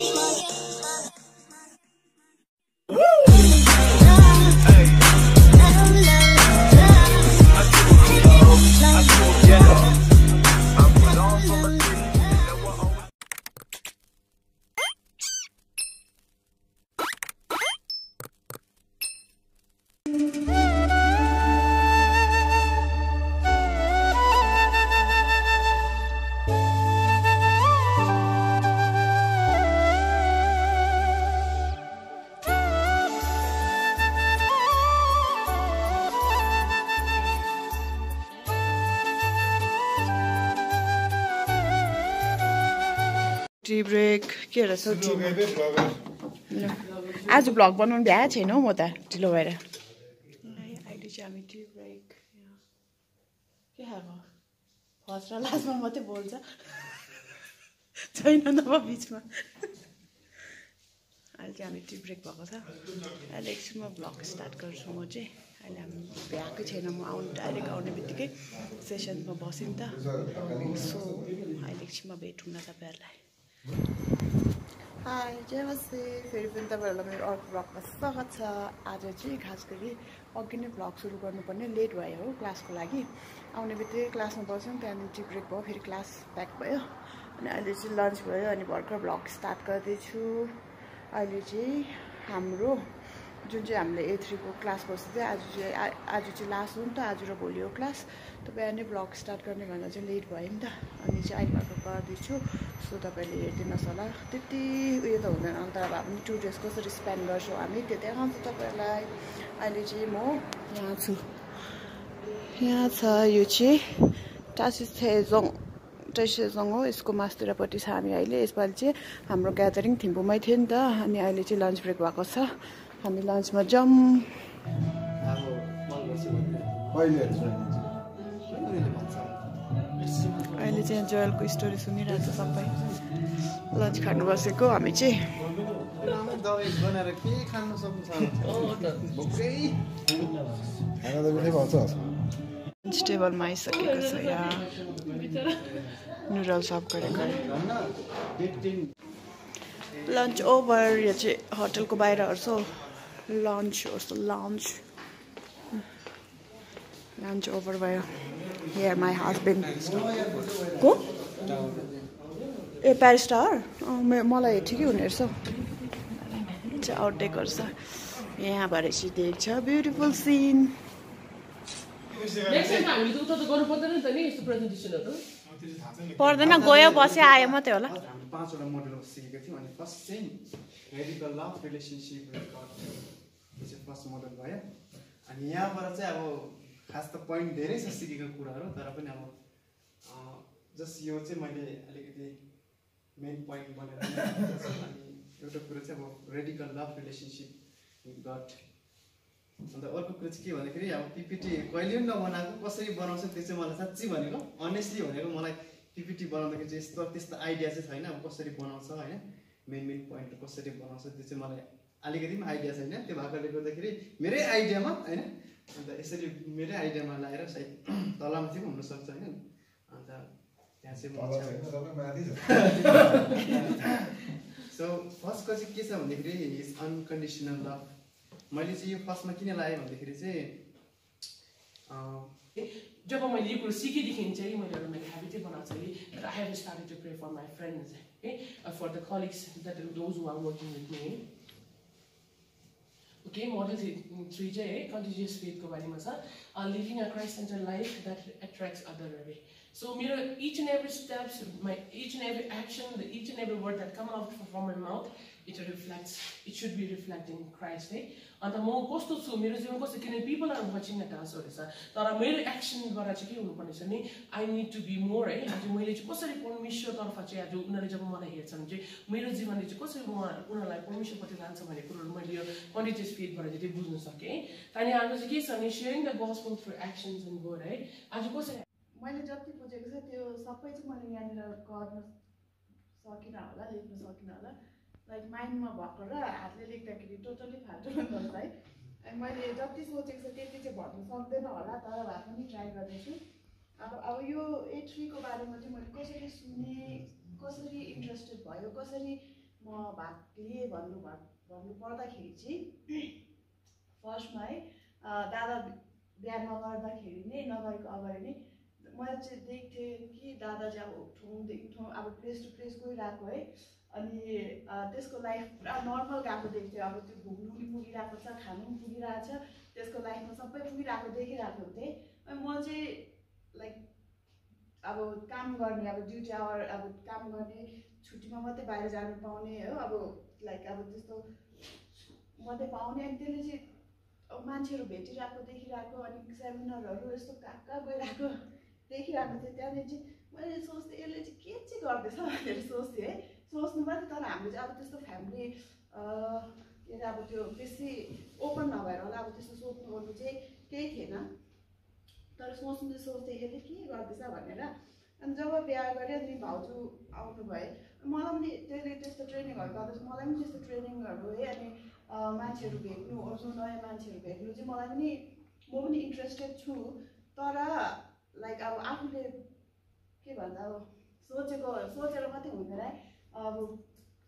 Tea break के रहेछ आज भ्लग बनाउनु भ्याएको छैन हौ म त ढिलो भएर अहिले चाहिँ हामी टी ब्रेक के खाएको फर्स्ट र लास्टमा मात्रै बोल्छ छैन नभए बिचमा अहिले चाहिँ हामी टी ब्रेक भएको छ अहिले एकछिनमा भ्लग स्टार्ट गर्छु म चाहिँ अहिले हामी भ्याएकै छैन म डाइरेक्ट आउने बित्तिकै सेसनमा बस्यौँ त सो अहिले एकछिनमा भेटौँ न तपाईँहरूलाई हाई जय बस्ती फेरि पनि तपाईँहरूलाई मेरो अर्को भ्लगमा स्वागत छ आज चाहिँ खास गरी अघि नै भ्लग सुरु गर्नुपर्ने लेट भयो हो क्लासको लागि आउने बित्तिकै क्लासमा बस्यौँ त्यहाँदेखि टी ब्रेक भयो फेरि क्लास ब्याक भयो अनि अहिले चाहिँ लन्च भयो अनि भर्खर भ्लग स्टार्ट गर्दैछु अहिले चाहिँ हाम्रो जुन चाहिँ हामीले A3को क्लास बस्दै थियो आज चाहिँ लास्ट हो नि त आज र भोलि हो क्लास त बिहानै भ्लग स्टार्ट गर्ने भन्दा चाहिँ लेट भयो नि त अनि चाहिँ अहिले भर्खर गर्दैछु सो तपाईँले हेरिदिनुहोस् होला त्यति उयो त हुँदैन अन्त अब हामी 2 days कसरी स्पेन्ड गर्छौँ हामी त्यो देखाउँछु तपाईँहरूलाई अहिले चाहिँ म यहाँ छु यहाँ छ यो चाहिँ टासिसेजोङ हो यसको मास्तिरपट्टि छ हामी अहिले यसपालि चाहिँ हाम्रो ग्यादरिङ थिम्पूमै थियो नि त अनि अहिले चाहिँ लन्च ब्रेक भएको छ हामी लन्चमा जाउँ अहिले चाहिँ जोयलको स्टोरी सुनिरहेको छ सबै लन्च खानु बसेको हामी चाहिँ लन्च टेबलमा आइसकेको छ यहाँ नुडल्स सर्भ गरेको लन्च ओभर यो चाहिँ होटलको बाहिर हेर्छ लन्च ओभर भयो हियर माई हस्बेन्ड को ए प्यारिस टावर मलाई ठिकै हुने रहेछ चाहिँ आउटडेकहरू छ यहाँ भएर चाहिँ देख्छ ब्युटिफुल सिन पर्दैन गयो बस्यो आयो मात्रै होला 5वटा मोडलहरू सिकेको थियौँ अनि फर्स्ट चाहिँ radical love relationship with God यो चाहिँ फर्स्ट मोडल भयो अनि यहाँबाट चाहिँ अब खास त पोइन्ट धेरै छ सिकेको कुराहरू तर पनि अब जस्ट यो चाहिँ मैले अलिकति मेन पोइन्ट बनेर अनि एउटा कुरो चाहिँ अब radical love relationship with God अन्त अर्को कुरो चाहिँ के भन्दाखेरि अब पिपिटी कहिले पनि नबनाएको कसरी बनाउँछ त्यो चाहिँ मलाई साँच्चै भनेको अनेस्टली भनेको मलाई पिपिटी बनाउँदाखेरि चाहिँ त्यस्तो आइडिया चाहिँ छैन अब कसरी बनाउँछ होइन मेन पोइन्ट कसरी बनाउँछ त्यो चाहिँ मलाई अलिकति पनि आइडिया छैन त्यो भएकोले गर्दाखेरि मेरै आइडियामा होइन अन्त यसरी मेरै आइडियामा लगाएर सायद तलमाथि पनि हुनसक्छ होइन अन्त त्यहाँ चाहिँ सो फर्स्टको चाहिँ के छ भन्दाखेरि इज अनकन्डिसनल लभ मैले चाहिँ यो फर्स्टमा किन लगाएँ भन्दाखेरि चाहिँ जब मैले यो कुरो सिकेदेखि चाहिँ मैले एउटा मेरो ह्याबिटै बनाएको छ कि I have started to pray for my friends है for the colleagues that those who are working with me okay model 3 चाहिँ है कन्टिजियस फेथको बारेमा छ living a Christ center life that attracts other way so मेरो each and every steps my each and every action each and every word that come out from my mouth it should be reflecting Christ है अन्त म कस्तो छु मेरो जीवन कस्तो किनभने people are watching at us रहेछ तर मेरो एक्सनबाट चाहिँ के हुनुपर्ने छ नि I need to be more है आज मैले चाहिँ कसरी परमेश्वरतर्फ चाहिँ आज उनीहरूले जब मलाई हेर्छन् चाहिँ मेरो जीवनले चाहिँ कसरी उनीहरूलाई परमेश्वरपट्टि लान्छ भन्ने कुरोहरू मैले यो कन्टिजियस फेथबाट चाहिँ बुझ्न सकेँ अनि आज चाहिँ के छ भने sharing the gospel through actions and word है आज कसरी मैले जति बुझेको छ त्यो सबै चाहिँ मैले यहाँनिर गर्न सकिनँ होला लेख्न सकिनँ होला लाइक माइन्डमा भएको र हातले लेख्दाखेरि टोटली फाल्टो हुन्छ है मैले जति सोचेको छ त्यति चाहिँ भन्नु सक्दैन होला तर भए पनि ट्राई गर्दैछु अब यो A3को बारेमा चाहिँ मैले कसरी सुने कसरी इन्ट्रेस्टेड भयो कसरी म भाग लिएँ भन्नु पर्दाखेरि चाहिँ फर्स्टमा है दादा बिहा नगर्दाखेरि नै नगरेको अगाडि नै मैले चाहिँ देख्थेँ कि दादा चाहिँ अब ठाउँदेखि ठाउँ अब प्लेस टु प्लेस गइरहेको है अनि त्यसको लाइफ पुरा नर्मल गएको देख्थेँ अब त्यो घुम्नु पनि पुगिरहेको छ खानु पनि पुगिरहेको छ त्यसको लाइफमा सबै पुगिरहेको देखिरहेको हुन्थेँ अनि म चाहिँ लाइक अब काम गर्ने अब ड्युटी आवर अब काम गर्ने छुट्टीमा मात्रै बाहिर जानु पाउने हो अब लाइक अब त्यस्तो मात्रै पाउने अनि त्यसले चाहिँ अब मान्छेहरू भेटिरहेको देखिरहेको अनि सेमिनारहरू यस्तो कहाँ कहाँ गइरहेको देखिरहेको थियो त्यहाँदेखि चाहिँ मैले सोच्थेँ यसले चाहिँ के चाहिँ गर्दैछ भनेर सोच्थेँ है सोच्नु मात्रै तर हामीले चाहिँ अब त्यस्तो फ्यामिली के अरे अब त्यो बेसी ओपन नभएर होला अब त्यस्तो सोध्नु ओर्नु चाहिँ केही थिएन तर सोच्नु चाहिँ सोच्थेँ यसले के गर्दैछ भनेर अनि जब बिहा गरेँ अनि भाउजू आउनु भए मलाई पनि त्यसले त्यस्तो ट्रेनिङहरू गर्दैछ मलाई पनि त्यस्तो ट्रेनिङहरू है अनि मान्छेहरू भेट्नु ओर्नु नयाँ मान्छेहरू भेट्नु चाहिँ मलाई पनि म पनि इन्ट्रेस्टेड छु तर लाइक अब आफूले के भन्दा अब सोचेर मात्रै हुँदैन है अब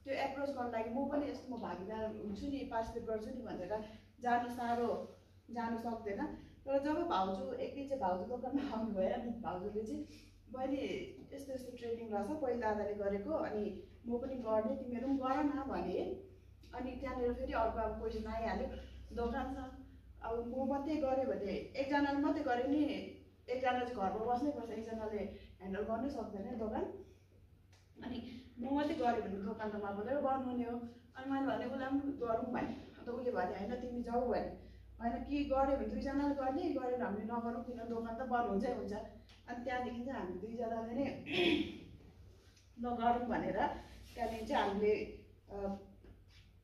त्यो एप्रोच गर्नु लागि म पनि यस्तो म भागीदार हुन्छु नि पार्टिसिपेट गर्छु नि भनेर जानु सक्दैन तर जब भाउजू एक दिन चाहिँ भाउजू दोकानमा आउनुभयो अनि भाउजूले चाहिँ बहिनी यस्तो यस्तो ट्रेनिङ रहेछ पहिला दादाले गरेको अनि म पनि गर्ने तिमीहरू पनि गर न भने अनि त्यहाँनिर फेरि अर्को अब क्वेसन आइहाल्यो दोकान छ अब म मात्रै गरेँ भने एकजनाले मात्रै गऱ्यो नि एकजना चाहिँ घरमा बस्नै पर्छ एकजनाले ह्यान्डल गर्नै सक्दैन दोकान अनि म मात्रै गऱ्यो भने दोकान त मात्र बनाउने हो अनि मैले भने उसलाई पनि गरौँ भने अन्त उसले भने होइन तिमी जाऊ भने होइन कि गऱ्यो भने दुईजनाले गर्ने गरेर हामीले नगरौँ किन दोकान त बन्द हुन्छै हुन्छ अनि त्यहाँदेखि चाहिँ हामी दुईजनाले नै नगरौँ भनेर त्यहाँदेखि चाहिँ हामीले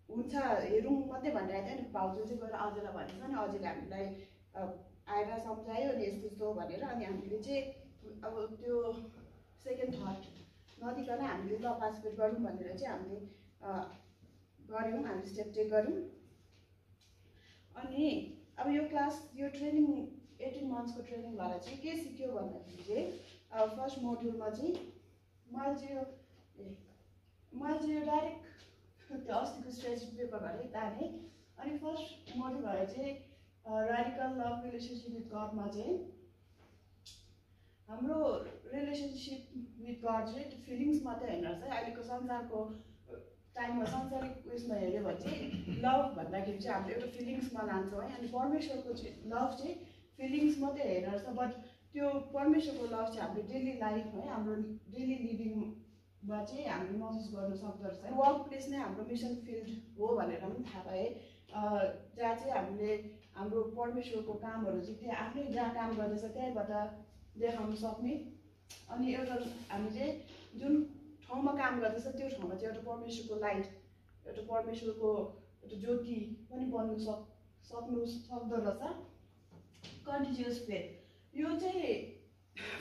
हुन्छ हेरौँ मात्रै भनिरहेको थियो नि भाउजू चाहिँ गएर अझैलाई भनेको नि अझैले हामीलाई आएर सम्झायो अनि यस्तो यस्तो भनेर अनि हामीले चाहिँ अब त्यो सेकेन्ड थर्ड नदिकन हामीले ल पार्टिसिपेट गरौँ भनेर चाहिँ हामीले गऱ्यौँ हामीले स्टेप टेक गऱ्यौँ अनि अब यो ट्रेनिङ 18 मन्थ्सको ट्रेनिङ भएर चाहिँ के सिक्यो भन्दाखेरि चाहिँ फर्स्ट मोड्युलमा चाहिँ मैले चाहिँ यो डाइरेक्ट त्यो अस्तिको स्ट्रेटेजी पेपरबाटै ताने अनि फर्स्ट मोड्युल भएर चाहिँ रेडिकल लभ रिलेसनसिप विथ गडमा चाहिँ हाम्रो रिलेसनसिप विथ गड चाहिँ त्यो फिलिङ्स मात्रै होइन रहेछ अहिलेको संसारको टाइममा सांसारिक उयसमा हेऱ्यो भने चाहिँ लभ भन्दाखेरि चाहिँ हामीले एउटा फिलिङ्समा लान्छौँ है अनि परमेश्वरको चाहिँ लभ चाहिँ फिलिङ्स मात्रै हेरेर रहेछ बट त्यो परमेश्वरको लभ चाहिँ हाम्रो डेली लाइफ है हाम्रो डेली लिभिङमा चाहिँ हामीले महसुस गर्न सक्दो रहेछ वर्क प्लेस नै हाम्रो मिसन फिल्ड हो भनेर पनि थाहा पाएँ जहाँ चाहिँ हामीले हाम्रो परमेश्वरको कामहरू चाहिँ त्यहाँ आफ्नै जहाँ काम गर्दैछ त्यहीँबाट देखाउन सक्ने अनि एउटा हामीले जुन ठाउँमा काम गर्दैछ त्यो ठाउँमा चाहिँ एउटा परमेश्वरको लाइट एउटा परमेश्वरको एउटा ज्योति पनि बन्नु सक्दो रहेछ कन्टिन्युअस फेथ यो चाहिँ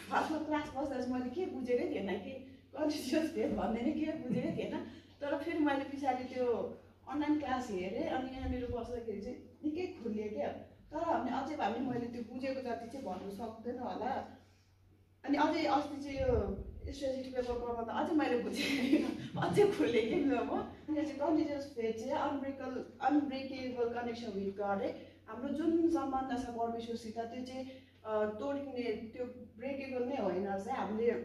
फर्स्टमा क्लास बस्दा चाहिँ मैले के बुझेकै थिएन कि कन्टिन्युअस फेथ भन्ने नै के बुझेकै थिएन तर फेरि मैले पछाडि त्यो अनलाइन क्लास हेरेँ अनि यहाँनिर बस्दाखेरि चाहिँ निकै खुलियो क्या तर हामीले मैले त्यो बुझेको जति चाहिँ भन्नु सक्दैन होला अनि अझै अस्ति चाहिँ यो स्ट्रेटेजी पेपर पढ्दा अझै मैले बुझेँ अझै खुलेँ कि म अनि चाहिँ कन्टिन्युअस फेथ चाहिँ अनब्रेकेबल कनेक्सन विथ गड है हाम्रो जुन सम्बन्ध छ परमेश्वरसित त्यो चाहिँ तोडिने त्यो ब्रेकेबल नै होइन रहेछ हामीले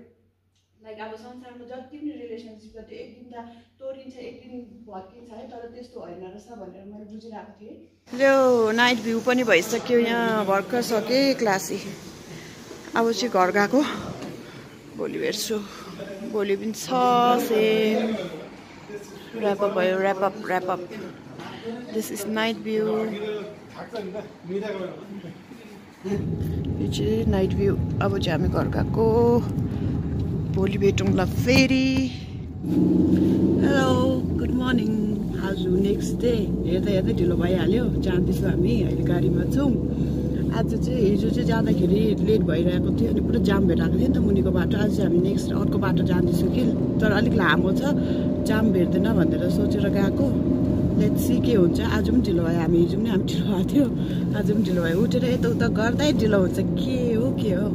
लाइक अब संसारमा जति पनि रिलेसनसिप छ त्यो एक दिन त तोडिन्छ एक दिन भत्किन्छ है तर त्यस्तो होइन रहेछ भनेर मैले बुझिरहेको थिएँ। यो नाइट भ्यू पनि भइसक्यो यहाँ भर्खर सकेँ क्लासै अब चाहिँ घर गएको भोलि भेट्छु भोलि पनि छ सेम ऱ्यापअप भयो wrap up this is night view यो चाहिँ नाइट भ्यू अब चाहिँ हामी घर गएको भोलि भेटौँला फेरि हेलो गुड मर्निङ आज नेक्स्ट डे हेर्दै ढिलो भइहाल्यो जाँदैछौँ हामी अहिले गाडीमा छौँ आज चाहिँ हिजो चाहिँ जाँदाखेरि लेट भइरहेको थियो अनि पुरा जाम भेटाएको थियो नि त मुनिको बाटो आज चाहिँ हामी नेक्स्ट अर्को बाटो जाँदैछौँ कि तर अलिक लामो छ जाम भेट्दैन भनेर सोचेर गएको लेट्स सी के हुन्छ आज पनि ढिलो भयो हामी हिजो पनि हामी ढिलो भएको थियो आज पनि ढिलो भयो उठेर यताउता गर्दै ढिलो हुन्छ के हो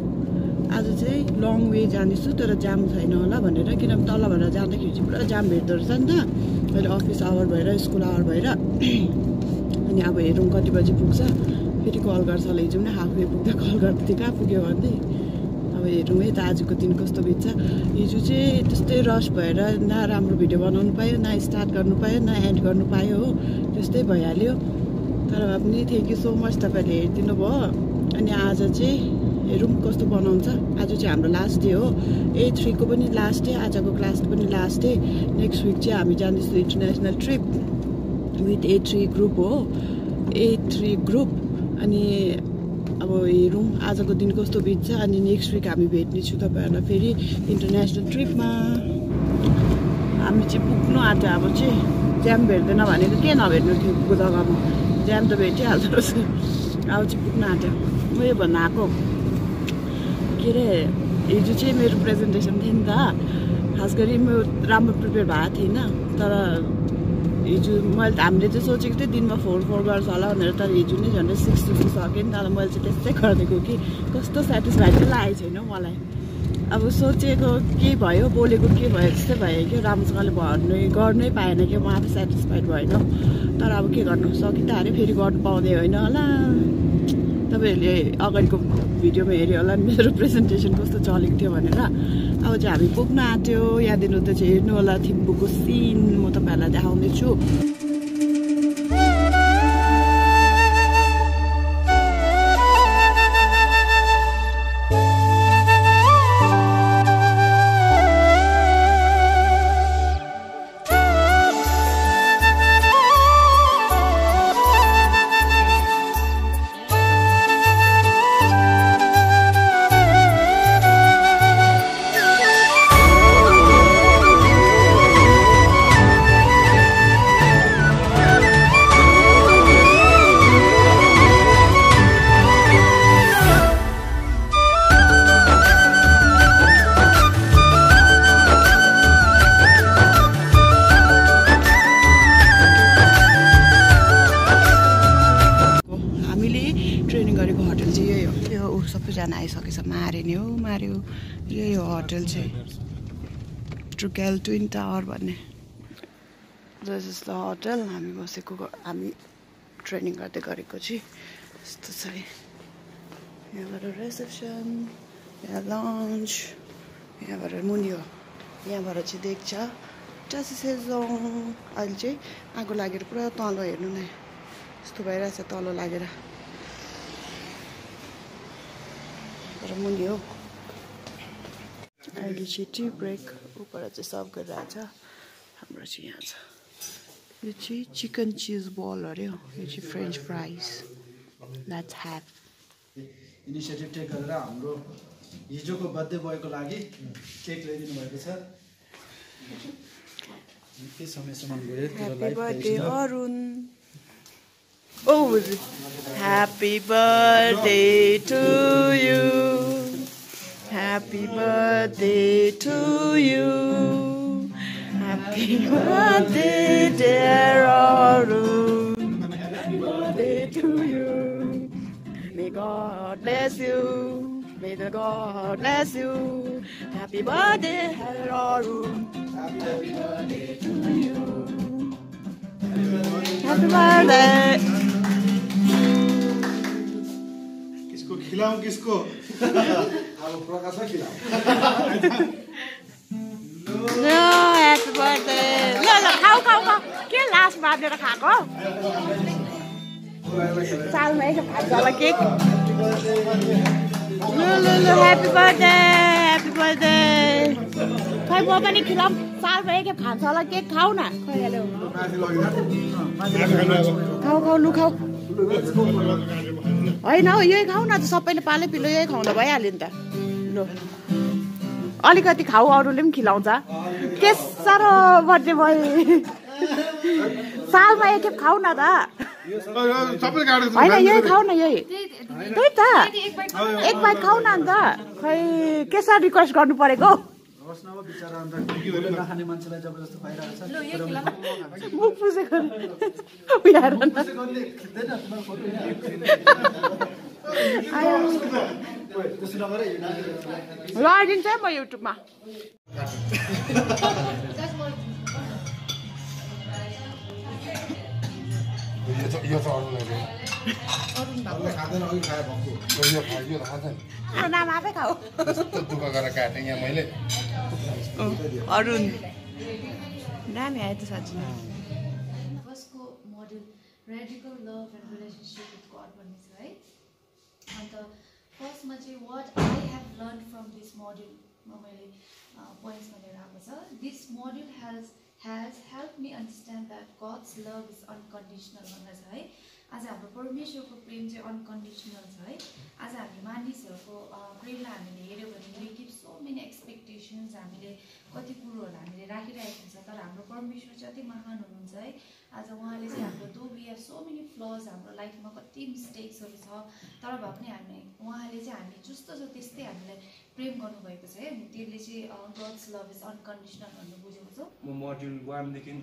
आज चाहिँ लङ वे जाँदैछु तर जाम छैन होला भनेर किनभने तलबाट जाँदाखेरि चाहिँ पुरा जाम भेट्दो रहेछ नि त अहिले अफिस आवर भएर स्कुल आवर भएर अनि अब हेरौँ कति बजी पुग्छ फेरि कल गर्छ होला हिजो पनि हाफवे पुग्दा कल गर्दै थियो कहाँ पुग्यो भन्दै अब हेरौँ है त आजको दिन कस्तो बित्छ हिजो चाहिँ त्यस्तै रस भएर न राम्रो भिडियो बनाउनु पायो न स्टार्ट गर्नु पायो न एन्ड गर्नु पायो हो त्यस्तै भइहाल्यो तर भए पनि थ्याङ्क यू सो मच तपाईँहरूले हेरिदिनु भयो अनि आज चाहिँ हेरौँ कस्तो बनाउँछ आज चाहिँ हाम्रो लास्ट डे हो A3 को पनि लास्ट डे आजको क्लास पनि लास्ट डे नेक्स्ट विक चाहिँ हामी जाँदैछौँ international trip with A3 group हो A3 ग्रुप अनि अब हेरौँ आजको दिन कस्तो बित्छ अनि नेक्स्ट विक हामी भेट्नेछु तपाईँहरूलाई फेरि इन्टरनेसनल ट्रिपमा हामी चाहिँ पुग्नु आँट्यो अब चाहिँ ज्याम भेट्दैन भनेको के नभेट्नु थियो जग्गामा ज्याम त भेटिहाल्दो रहेछ अब चाहिँ पुग्नु आँट्यो म यो भन्न आएको के अरे हिजो चाहिँ मेरो प्रेजेन्टेसन थियो नि त खास गरी म राम्रो प्रिपेयर भएको थिइनँ तर हिजो मैले त हामीले चाहिँ सोचेको थिएँ दिनमा 4 गर्छ होला भनेर तर हिजो नै झन्डै 6 सक्यो नि तर मैले चाहिँ त्यस्तै गरिदिएको कि कस्तो सेटिस्फाइड चाहिँ लागेको छैन मलाई अब सोचेको के भयो बोलेको के भयो त्यस्तै भयो कि राम्रोसँगले गर्नै पाएन कि म आफै सेटिस्फाइड भएन तर अब के गर्नु सकिँदाखेरि फेरि गर्नु पाउँदै होइन होला तपाईँहरूले अगाडिको भिडियोमा हेऱ्यो होला मेरो प्रेजेन्टेसन कस्तो चलेको थियो भनेर अब चाहिँ हामी पुग्न आँट्यो यहाँ दिनु त चाहिँ हेर्नु होला थिम्पूको सिन म तपाईँहरूलाई देखाउँदैछु सबैजना आइसकेछ मारे नि हो मार्यो यही हो होटल चाहिँ ट्रुकेल ट्विन टावर भन्ने दिस इज द होटल हामी बसेको हामी ट्रेनिङ गर्दै गरेको चाहिँ यस्तो छ यहाँबाट रिसेप्सन यहाँ लन्च यहाँबाट मुनि हो यहाँबाट चाहिँ देख्छ टासिसेजोङ अहिले चाहिँ आगो लागेर पुरा तल हेर्नु न यस्तो भइरहेछ तल लागेर मुनि हो अहिले चाहिँ टी ब्रेक ऊपर चाहिँ सर्भ गरिरहेछ हाम्रो चाहिँ यहाँ छ यो चाहिँ चिकन चिज बल अरे हो यो चाहिँ French fries let's have initiative take गरेर हाम्रो हिजोको बर्थडे बोयको लागि केक ल्याइदिनु भएको छ निकै समयसम्म गयो happy birthday Arun Oh, happy birthday to you. Happy birthday to you. Happy birthday, dear Arun. Happy birthday to you. May God bless you. May the God bless you. Happy birthday, dear Arun. Happy birthday to you. Happy birthday. किसको खिलाऊं किसको अब प्रकाशमा खिलाऊं लो happy birthday ल ल खाऊ खाऊ खाऊ के लास्ट बाँधेर खाएको सालमा एक खान्छ होला केक ल ल ल ह्यापी बर्थडे खै म पनि खिलाऊँ सालमा एक खान्छ होला केक खाऊ न खाऊ खाऊ लु खाऊ होइन हौ यही खाऊ न त सबैले पालै पिलो यही खुवाउँदा भइहाल्यो नि त लु अलिकति खाऊ अरूले पनि खिलाउँछ के साह्रो बर्थडे भयो सालमा एकखेप खाऊ न त होइन यही खाऊ न यही त्यही त एक बाइट खाऊ न अन्त खै के साह्रो रिक्वेस्ट गर्नु परेको नखाने मान्छेलाई जबरजस्ती पाइरहेको छ मुख पुसेको लगाइदिन्छ है म युट्युबमा यो चाहिँ अरूलाई दियो अरुण खाँदैन अघि खाए भएको यो त खान्छ नि नाम आफै खाऊ यस्तो दुःख गरेर काटेँ यहाँ मैले अरुण दामी आयो त साँच्ची फर्स्टको model radical love and relationship with God भन्ने छ है अन्त फर्स्टमा चाहिँ what I have learn from this मोड्युलमा मैले पोइन्ट्समा लिएर आएको छ this module has helped me understand that God's love is unconditional भनेर छ है आज हाम्रो परमेश्वरको प्रेम चाहिँ अनकन्डिसनल छ है आज हामी मानिसहरूको प्रेमलाई हामीले हेऱ्यौँ भने we give so many expectations हामीले कति कुरोहरू हामीले राखिरहेको हुन्छ तर हाम्रो परमेश्वर चाहिँ अति महान हुनुहुन्छ है आज उहाँले चाहिँ हाम्रो though we have so many flaws हाम्रो लाइफमा कति मिस्टेक्सहरू छ तर भए पनि हामी उहाँले चाहिँ हामी जस्तो छ त्यस्तै हामीलाई प्रेम गर्नुभएको छ है त्यसले चाहिँ गड्स लभ इज अनकन्डिसनल भन्ने बुझेको छु म मोड्युल 1 देखि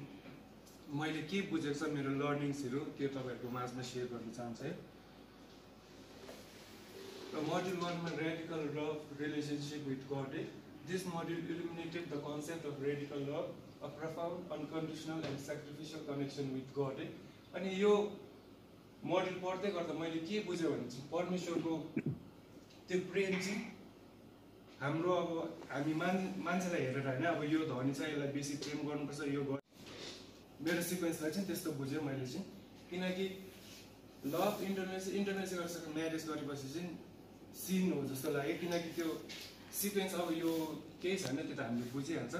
मैले के बुझेको छ मेरो लर्निङ्सहरू त्यो तपाईँहरूको माझमा सेयर गर्न चाहन्छु है र मोड्युल 1 मा radical love relationship with God है this module illuminated the concept of radical love a profound unconditional and sacrificial connection with God है अनि यो मोड्युल पढ्दै गर्दा मैले के बुझेँ भने चाहिँ परमेश्वरको त्यो प्रेम चाहिँ हाम्रो अब हामी मान्छेलाई हेरेर हैन अब यो धनी छ यसलाई बेसी प्रेम गर्नुपर्छ यो मेरो सिक्वेन्सलाई चाहिँ त्यस्तो बुझेँ मैले चाहिँ किनकि लभ इन्टरमेसी गर्छ म्यारेज गरेपछि चाहिँ सिन हो जस्तो लाग्यो किनकि त्यो सिक्वेन्स अब यो केही छैन त्यो त हामीले बुझिहाल्छ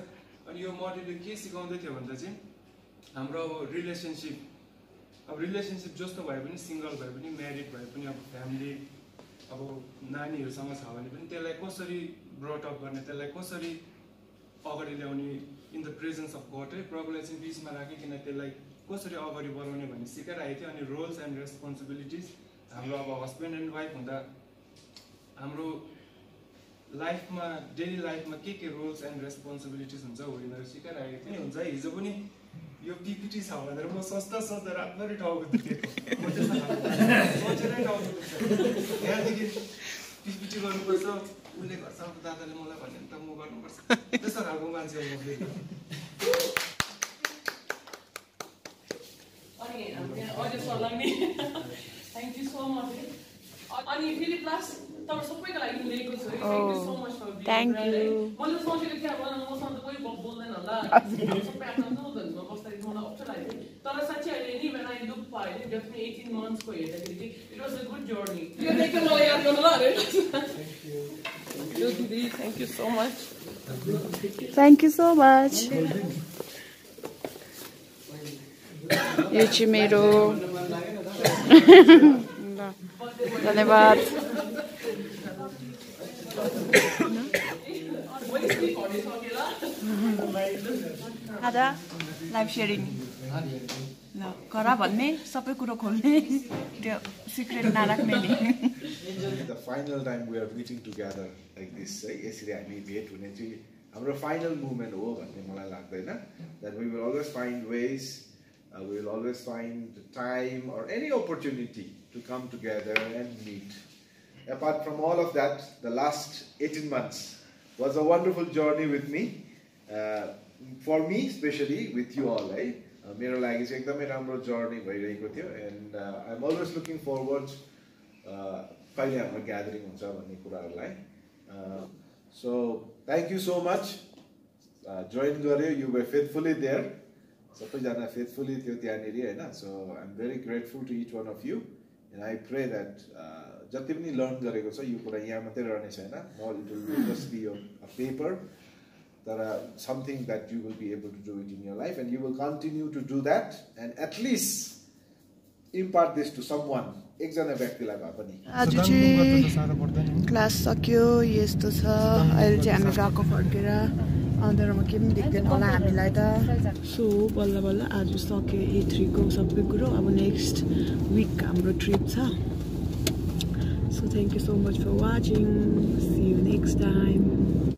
अनि यो मोड्युलले के सिकाउँदै थियो भन्दा चाहिँ हाम्रो अब रिलेसनसिप जस्तो भए पनि सिङ्गल भए पनि म्यारिड भए पनि अब फ्यामिली अब नानीहरूसँग छ भने पनि त्यसलाई कसरी ब्रट अप गर्ने त्यसलाई कसरी अगाडि ल्याउने in the presence of God है प्रभुलाई चाहिँ बिचमा राखिकन त्यसलाई कसरी अगाडि बढाउने भन्ने सिकाइरहेको थियो अनि रोल्स एन्ड रेस्पोन्सिबिलिटिज हाम्रो अब हस्बेन्ड एन्ड वाइफ हुँदा हाम्रो लाइफमा डेली लाइफमा के रोल्स एन्ड रेस्पोन्सिबिलिटिज हुन्छ हो यिनीहरू सिकाइरहेको थियो हुन्छ हिजो पनि यो पिपिटी छ भनेर म सोच्दा रातभरि टाउको दुखेको सोचेरै टाउको दुख्छ यहाँदेखि पिपिटी गर्नुपर्छ उसले गर्छ दादाले मलाई भन्यो नि त म गर्नुपर्छ त्यस्तो खालको मान्छे हो थ्याङ्क यू सो मच अनि फेरि क्लास तपाईँ सबैको लागि लिएको छु thank you so much for thank you मैले सोचेको थिएँ अब मसँग त कोही बोल्दैन होला सबै आफ्नो धनमा बस्दाखेरि मलाई अप्ठ्यारो लाग्यो तर साँच्चै अहिले नि बेला लुक पायो जति 18 मन्थ्सको हेर्दाखेरि चाहिँ it was a good journey यो देखेर मलाई याद गर्नु ल अरे दिदी thank you so much thank you so much यो चाहिँ मेरो धन्यवाद आज लाइभ सेयरिङ ल करा भन्ने सबै कुरो खोल्ने त्यो सिक्रेट नराख्ने नि The final time we are meeting together like this है यसरी हामी भेट हुने चाहिँ हाम्रो फाइनल मुभमेन्ट हो भन्ने मलाई लाग्दैन that we will always find ways we will always find the time or any opportunity to come together and meet. Apart from all of that, the last 18 months was a wonderful journey with me. For me, especially with you all. मेरो लागि चाहिँ एकदमै राम्रो journey भइरहेको थियो and I'm always looking forward कहिले हाम्रो gathering हुन्छ भन्ने कुराहरूलाई. So thank you so much. Join गर्यो, you were faithfully there. सबैजना फेथफुली थियो त्यहाँनिर हैन so I am very grateful to each one of you and I pray that जति पनि लर्न गरेको छ यो कुरा यहाँ मात्रै रहने छैन not it will just be a paper तर something that you will be able to do it in your life and you will continue to do that and at least impart this to someone एकजना व्यक्तिलाई भए पनि आज चाहिँ class सक्यो यस्तो छ अहिले चाहिँ हामी गएको फर्केर अँध्यारोमा के पनि देख्दैन होला हामीलाई त सो बल्ल बल्ल आज सक्यो A3 को सबै कुरो अब नेक्स्ट विक हाम्रो ट्रिप छ so thank you so much for watching see you next time